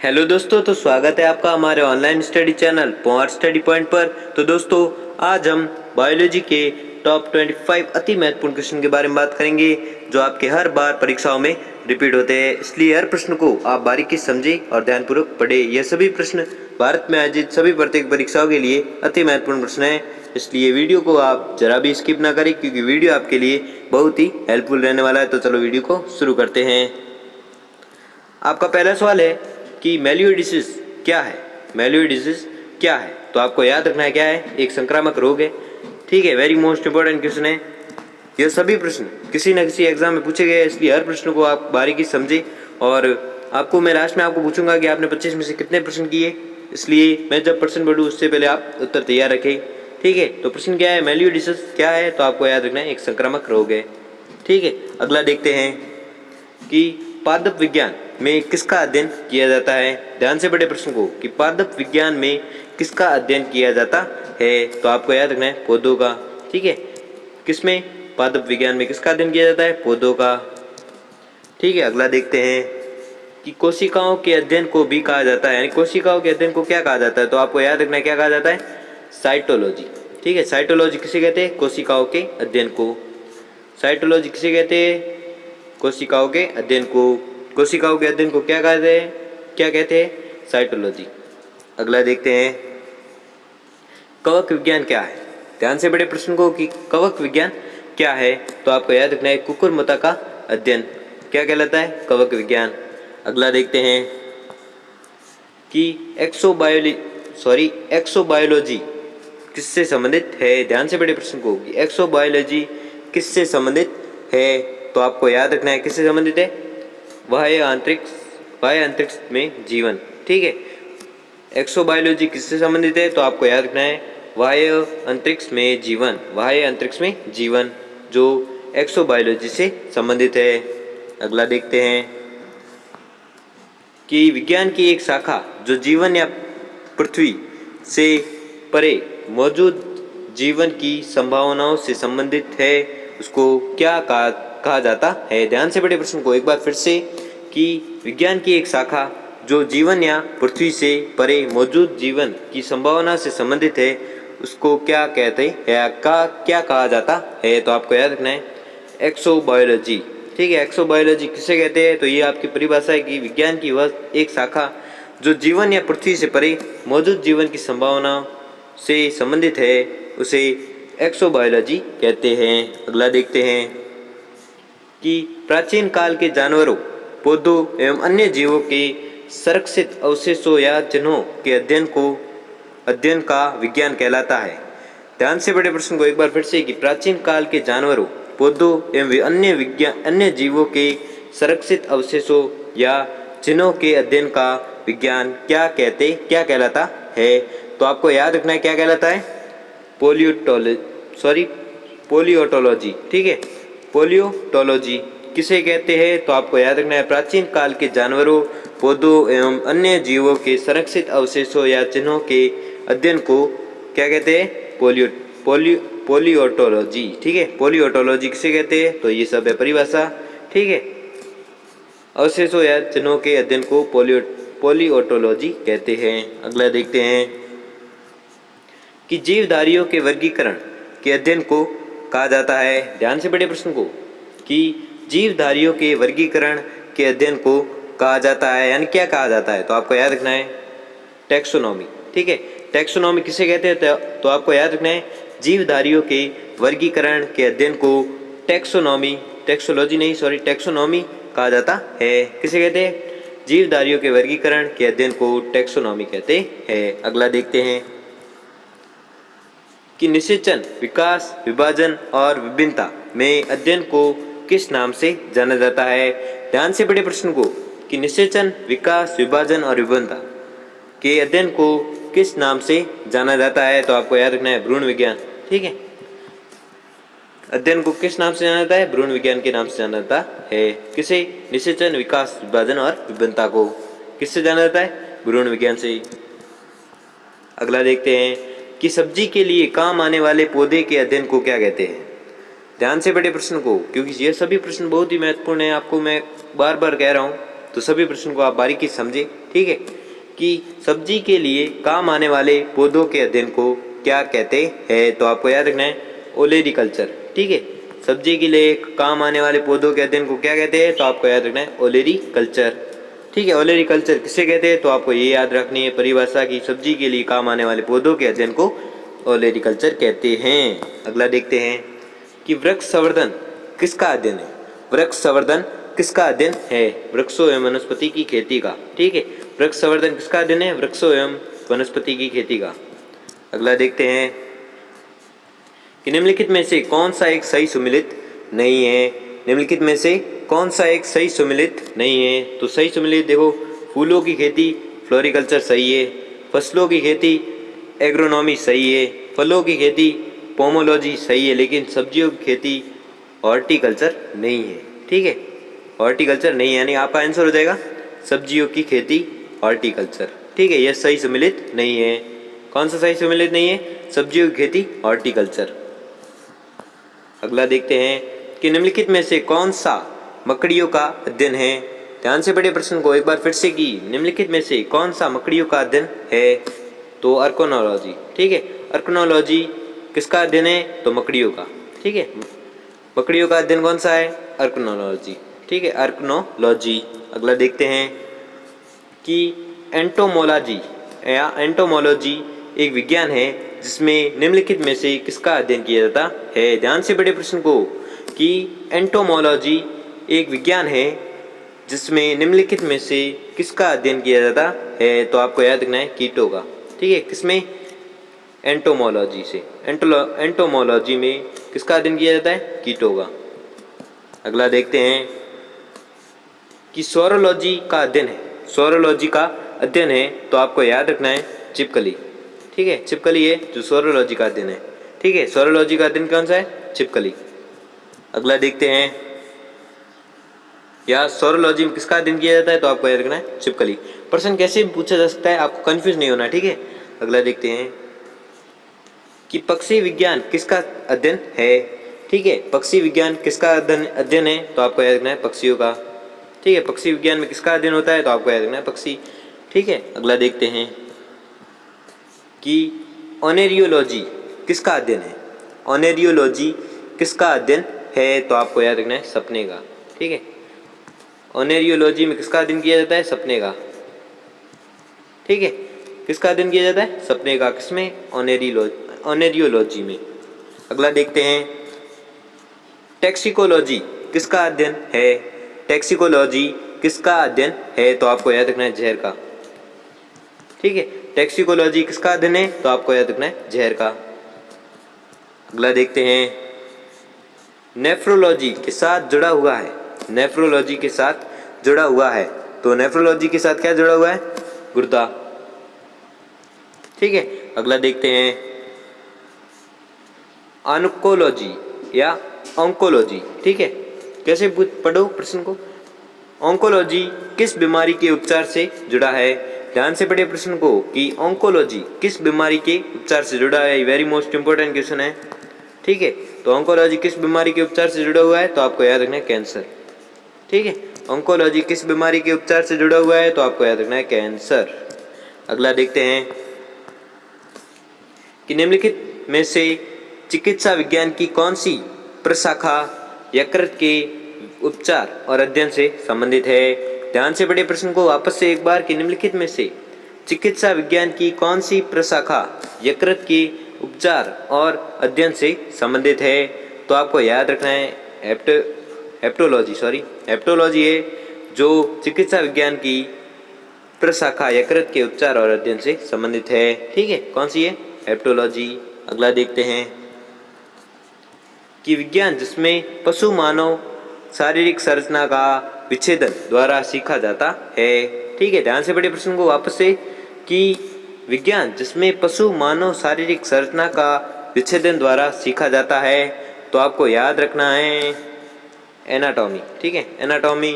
Hello दोस्तों, तो स्वागत है आपका हमारे online study channel power study point पर। तो दोस्तों, आज हम बायोलॉजी के टॉप 25 अति महत्वपूर्ण क्वेश्चन के बारे में बात करेंगे जो आपके हर बार परीक्षाओं में रिपीट होते हैं। इसलिए हर प्रश्न को आप बारीकी से समझें और ध्यानपूर्वक पढ़ें। यह सभी प्रश्न भारत में आयोजित सभी प्रत्येक परीक्षाओं के लिए अति महत्वपूर्ण प्रश्न है, इसलिए वीडियो को आप जरा भी स्किप ना करें क्योंकि वीडियो आपके लिए बहुत ही हेल्पफुल रहने वाला है। तो चलो वीडियो को शुरू करते हैं। आपका पहला सवाल है कि मेलियोडिसीज क्या है। मेलियोडिसीज क्या है? तो आपको याद रखना है क्या है, एक संक्रामक रोग है। ठीक है, वेरी मोस्ट इंपॉर्टेंट क्वेश्चन है। यह सभी प्रश्न किसी न किसी एग्जाम में पूछे गए, इसलिए हर प्रश्न को आप बारीकी से समझें। और आपको मैं लास्ट में आपको पूछूंगा कि आपने 25 में से कितने प्रश्न किए, इसलिए मैं जब प्रश्न पढ़ूँ उससे पहले आप उत्तर तैयार रखें। ठीक है, तो प्रश्न क्या है, मेलियोडिसीज क्या है? तो आपको याद रखना है एक संक्रामक रोग है। ठीक है, अगला देखते हैं कि पादप विज्ञान में किसका अध्ययन किया जाता है। ध्यान से पढ़े प्रश्न को कि पादप विज्ञान में किसका अध्ययन किया जाता है। तो आपको याद रखना है पौधों का। ठीक है, किसमें? पादप विज्ञान में किसका अध्ययन किया जाता है? पौधों का। ठीक है, अगला देखते हैं कि कोशिकाओं के अध्ययन को भी कहा जाता है, यानी कोशिकाओं के अध्ययन को क्या कहा जाता है? तो आपको याद रखना है क्या कहा जाता है? साइटोलॉजी। ठीक है, साइटोलॉजी किसे कहते हैं? कोशिकाओं के अध्ययन को। साइटोलॉजी किसे कहते हैं? कोशिकाओं के अध्ययन को। कोशिकाओं के अध्ययन को क्या कहते हैं? क्या कहते हैं? साइटोलॉजी। अगला देखते हैं कवक विज्ञान क्या है। ध्यान से बड़े प्रश्न को कि कवक विज्ञान क्या है। तो आपको याद रखना है कुकुरमुत्ता का अध्ययन क्या कहलाता है? कवक विज्ञान। अगला देखते हैं कि एक्सोबायोलॉजी किससे संबंधित है। ध्यान से बड़े प्रश्न को कि एक्सोबायोलॉजी किससे संबंधित है। तो आपको याद रखना है किससे संबंधित है? बाह्य अंतरिक्ष में जीवन। ठीक है, एक्सोबायोलॉजी किससे संबंधित है? तो आपको याद रखना है बाह्य अंतरिक्ष में जीवन। बाह्य अंतरिक्ष में जीवन जो एक्सोबायोलॉजी से संबंधित है। अगला देखते हैं कि विज्ञान की एक शाखा जो जीवन या पृथ्वी से परे मौजूद जीवन की संभावनाओं से संबंधित है, उसको क्या कहा जाता है। ध्यान से बड़े प्रश्न को एक बार फिर से कि विज्ञान की एक शाखा जो जीवन या पृथ्वी से परे मौजूद जीवन की संभावना से संबंधित है, उसको क्या कहते हैं या क्या कहा जाता है। तो आपको याद रखना है एक्सोबायोलॉजी। ठीक है, एक्सोबायोलॉजी किसे कहते हैं? तो ये आपकी परिभाषा है कि विज्ञान की वह एक शाखा जो जीवन या पृथ्वी से परे मौजूद जीवन की संभावना से संबंधित है, उसे एक्सोबायोलॉजी कहते हैं। अगला देखते हैं कि प्राचीन काल के जानवरों, पौधों एवं अन्य जीवों के संरक्षित अवशेषों या चिन्हों के अध्ययन का विज्ञान कहलाता है। ध्यान से बड़े प्रश्न को एक बार फिर से कि प्राचीन काल के जानवरों, पौधों एवं अन्य जीवों के संरक्षित अवशेषों या चिन्हों के अध्ययन का विज्ञान क्या कहलाता है। तो आपको याद रखना है क्या कहलाता है? पोलियोटोलॉजी। ठीक है, पोलियोटोलॉजी किसे कहते हैं? तो आपको याद रखना है प्राचीन काल के जानवरों, पौधों एवं अन्य जीवों के संरक्षित अवशेषों या चिन्हों के अध्ययन को क्या कहते हैं? पोलियोटोलॉजी। ठीक है, पोलियोटोलॉजी किसे कहते हैं? तो ये सब है परिभाषा। ठीक है, अवशेषों या चिन्हों के अध्ययन को पोलियोटोलॉजी कहते हैं। अगला देखते हैं कि जीवधारियों के वर्गीकरण के अध्ययन को कहा जाता है। ध्यान से बड़े प्रश्न को कि जीवधारियों के वर्गीकरण के अध्ययन को कहा जाता है, यानी क्या कहा जाता है। तो आपको याद रखना है टैक्सोनॉमी। ठीक है, टैक्सोनॉमी किसे कहते हैं? तो आपको याद रखना है जीवधारियों के वर्गीकरण के अध्ययन को टैक्सोनॉमी कहा जाता है। किसे कहते हैं? जीवधारियों के वर्गीकरण के अध्ययन को टैक्सोनॉमी कहते हैं। अगला देखते हैं कि निषेचन, विकास, विभाजन और विभिन्नता में अध्ययन को किस नाम से जाना जाता है। ध्यान से बड़े प्रश्न को कि निषेचन, विकास, विभाजन और विभिन्नता के अध्ययन को किस नाम से जाना जाता है। तो आपको याद रखना है भ्रूण विज्ञान। ठीक है, अध्ययन को किस नाम से जाना जाता है? भ्रूण विज्ञान के नाम से जाना जाता है। किसे? निषेचन, विकास, विभाजन और विभिन्नता को किससे जाना जाता है? भ्रूण विज्ञान से। अगला देखते हैं कि सब्जी के लिए काम आने वाले पौधे के अध्ययन को क्या कहते हैं। ध्यान से बड़े प्रश्न को, क्योंकि ये सभी प्रश्न बहुत ही महत्वपूर्ण है, आपको मैं बार बार कह रहा हूँ, तो सभी प्रश्न को आप बारीकी से समझें। ठीक है, कि सब्जी के लिए काम आने वाले पौधों के अध्ययन को क्या कहते हैं, तो आपको याद रखना है ओलेरीकल्चर। ठीक है, सब्जी के लिए काम आने वाले पौधों के अध्ययन को क्या कहते हैं, तो आपको याद रखना है ओलेरीकल्चर। ठीक है, ओलेरीकल्चर किसे कहते हैं, तो आपको ये याद रखनी है परिभाषा की सब्जी के लिए काम आने वाले पौधों के अध्ययन को ओलेरीकल्चर कहते हैं। अगला देखते हैं कि वृक्ष संवर्धन किसका अध्ययन है। वृक्ष संवर्धन किसका अध्ययन है, वृक्षों एवं वनस्पति की खेती का। ठीक है, वृक्ष संवर्धन किसका अध्ययन है, वृक्षों एवं वनस्पति की खेती का। अगला देखते हैं कि निम्नलिखित में से कौन सा एक सही सुमेलित नहीं है। निम्नलिखित में से कौन सा एक सही सुमेलित नहीं है, तो सही सुमेलित देखो, फूलों की खेती फ्लोरिकल्चर सही है, फसलों की खेती एग्रोनॉमी सही है, फलों की खेती पोमोलॉजी सही है, लेकिन सब्जियों की खेती हॉर्टिकल्चर नहीं है। ठीक है, हॉर्टिकल्चर नहीं है, यानी आपका आंसर हो जाएगा सब्जियों की खेती हॉर्टिकल्चर। ठीक है, यह सही सुमेलित नहीं है। कौन सा सही सुमेलित नहीं है, सब्जियों की खेती हॉर्टिकल्चर। अगला देखते हैं कि निम्नलिखित में से कौन सा मकड़ियों का अध्ययन है। ध्यान से पढ़िए प्रश्न को एक बार फिर से, कि निम्नलिखित में से कौन सा मकड़ियों का अध्ययन है, तो अर्कोनोलॉजी। ठीक है, अर्कोनोलॉजी किसका अध्ययन है, तो मकड़ियों का। ठीक है, मकड़ियों का अध्ययन कौन सा है, अर्कोनोलॉजी। ठीक है, अर्कोनोलॉजी। अगला देखते हैं कि एंटोमोलॉजी या एंटोमोलॉजी एक विज्ञान है जिसमें निम्नलिखित में से किसका अध्ययन किया जाता है। ध्यान से पढ़िए प्रश्न को, कि एंटोमोलॉजी एक विज्ञान है जिसमें निम्नलिखित में से किसका अध्ययन किया जाता है, तो आपको याद रखना है कीटों का। ठीक है, किसमें, एंटोमोलॉजी से। एंटोमोलॉजी में किसका अध्ययन किया जाता है, कीटों का। अगला देखते हैं कि सोरोलॉजी का अध्ययन है। सोरोलॉजी का अध्ययन है, तो आपको याद रखना है छिपकली। ठीक है, छिपकली है जो सोरोलॉजी का अध्ययन है। ठीक है, सोरोलॉजी का अध्ययन कौन सा है, छिपकली। अगला देखते हैं, या सोरोलॉजी में किसका अध्ययन किया जाता है, तो आपको याद रखना है छिपकली। प्रश्न कैसे भी पूछा जा सकता है, आपको कंफ्यूज नहीं होना। ठीक है, अगला देखते हैं कि पक्षी विज्ञान किसका अध्ययन है। ठीक है, पक्षी विज्ञान किसका अध्ययन है, तो आपको याद रखना है पक्षियों का। ठीक है, पक्षी विज्ञान में किसका अध्ययन होता है, तो आपको याद रखना है पक्षी। ठीक है, अगला देखते हैं कि ओनेरियोलॉजी किसका अध्ययन है। ओनेरियोलॉजी किसका अध्ययन है, तो आपको याद रखना है सपने का। ठीक है, ओनेरियोलॉजी में किसका अध्ययन किया जाता है, सपने का। ठीक है, किसका अध्ययन किया जाता है, सपने का। किसमें, ओनेरियोलॉजी में। अगला देखते हैं टैक्सिकोलॉजी किसका अध्ययन है। टैक्सिकोलॉजी किसका अध्ययन है, तो आपको याद रखना है जहर का। ठीक है, टैक्सिकोलॉजी किसका अध्ययन है, तो आपको याद रखना है जहर का। अगला देखते हैं नेफ्रोलॉजी के साथ जुड़ा हुआ है। नेफ्रोलॉजी के साथ जुड़ा हुआ है, तो नेफ्रोलॉजी के साथ क्या जुड़ा हुआ है, गुर्दा। ठीक है, अगला देखते हैं ऑन्कोलॉजी या ऑन्कोलॉजी। ठीक है, कैसे पढ़ो प्रश्न को, ऑन्कोलॉजी किस बीमारी के उपचार से जुड़ा है। ध्यान से पढ़िए प्रश्न को, कि ऑन्कोलॉजी किस बीमारी के उपचार से जुड़ा है। वेरी मोस्ट इंपोर्टेंट क्वेश्चन है। ठीक है, तो ऑन्कोलॉजी किस बीमारी के उपचार से जुड़ा हुआ है, तो आपको याद रखना है कैंसर। ठीक है, ऑन्कोलॉजी किस बीमारी के उपचार से जुड़ा हुआ है, तो आपको याद रखना है कैंसर। अगला देखते हैं कि निम्नलिखित में से चिकित्सा विज्ञान की कौन सी प्रशाखा यकृत के उपचार और अध्ययन से संबंधित है। ध्यान से पढ़िए प्रश्न को वापस से एक बार, कि निम्नलिखित में से चिकित्सा विज्ञान की कौन सी प्रशाखा यकृत के उपचार और अध्ययन से संबंधित है, तो आपको याद रखना है हेप्टोलॉजी है जो चिकित्सा विज्ञान की प्रशाखा यकृत के उपचार और अध्ययन से संबंधित है। ठीक है, कौन सी है, हेप्टोलॉजी। अगला देखते हैं कि विज्ञान जिसमें पशु मानव शारीरिक संरचना का विच्छेदन द्वारा सीखा जाता है। ठीक है, ध्यान से पढ़िए प्रश्न को वापस से, कि विज्ञान जिसमें पशु मानव शारीरिक संरचना का विच्छेदन द्वारा सीखा जाता है, तो आपको याद रखना है एनाटॉमी। ठीक है, एनाटॉमी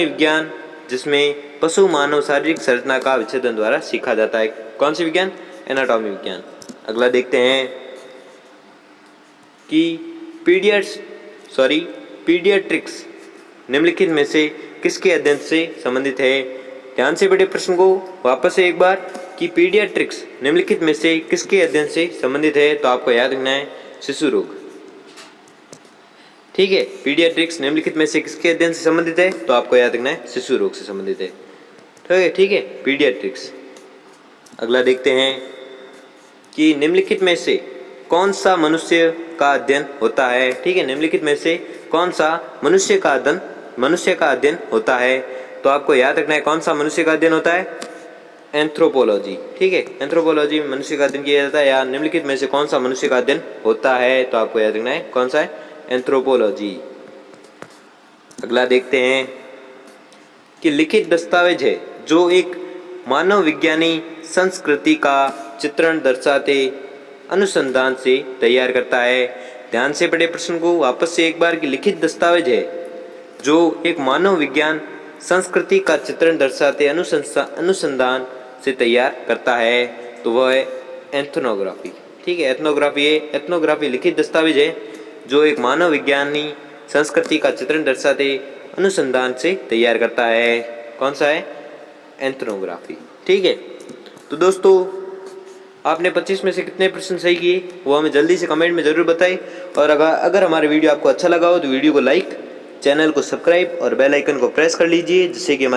विज्ञान जिसमें पशु मानव शारीरिक संरचना का विच्छेदन द्वारा सीखा जाता है। कौन सी विज्ञान, एनाटॉमी विज्ञान। अगला देखते हैं कि पीडियाट्रिक्स निम्नलिखित में से किसके अध्ययन से संबंधित है? ध्यान से पढ़िए प्रश्न को वापस से एक बार कि पीडियाट्रिक्स निम्नलिखित में से किसके अध्ययन से संबंधित है? तो आपको याद रखना है शिशु रोग। ठीक है, पीडियाट्रिक्स निम्नलिखित में से किसके अध्ययन से संबंधित है? तो आपको याद रखना है शिशु रोग से संबंधित है। ठीक है, पीडियाट्रिक्स। अगला देखते हैं कि निम्नलिखित में से कौन सा मनुष्य का अध्ययन होता है? ठीक है, निम्नलिखित में से कौन सा मनुष्य का अध्ययन होता है? तो आपको याद रखना है कौन सा मनुष्य का अध्ययन होता है? एंथ्रोपोलॉजी। ठीक है, एंथ्रोपोलॉजी में मनुष्य का अध्ययन किया जाता है। या निम्नलिखित में से कौन सा मनुष्य का अध्ययन होता है? तो आपको याद रखना है कौन सा है? एंथ्रोपोलॉजी। अगला देखते हैं कि लिखित दस्तावेज है जो एक मानव विज्ञानी संस्कृति का चित्रण दर्शाते अनुसंधान से तैयार करता है। ध्यान से पढ़े प्रश्न को वापस से एक बार कि लिखित दस्तावेज है जो एक मानव विज्ञान संस्कृति का चित्रण दर्शाते अनुसंधान से तैयार करता है, तो वह है एथनोग्राफी। ठीक है, एथनोग्राफी लिखित दस्तावेज है जो एक मानव विज्ञानी संस्कृति का चित्रण दर्शाते अनुसंधान से तैयार करता है। कौन सा है? एथनोग्राफी। ठीक है, तो दोस्तों आपने 25 में से कितने प्रश्न सही किए वो हमें जल्दी से कमेंट में ज़रूर बताएं। और अगर हमारा वीडियो आपको अच्छा लगा हो तो वीडियो को लाइक, चैनल को सब्सक्राइब और बेल आइकन को प्रेस कर लीजिए जिससे कि हमारी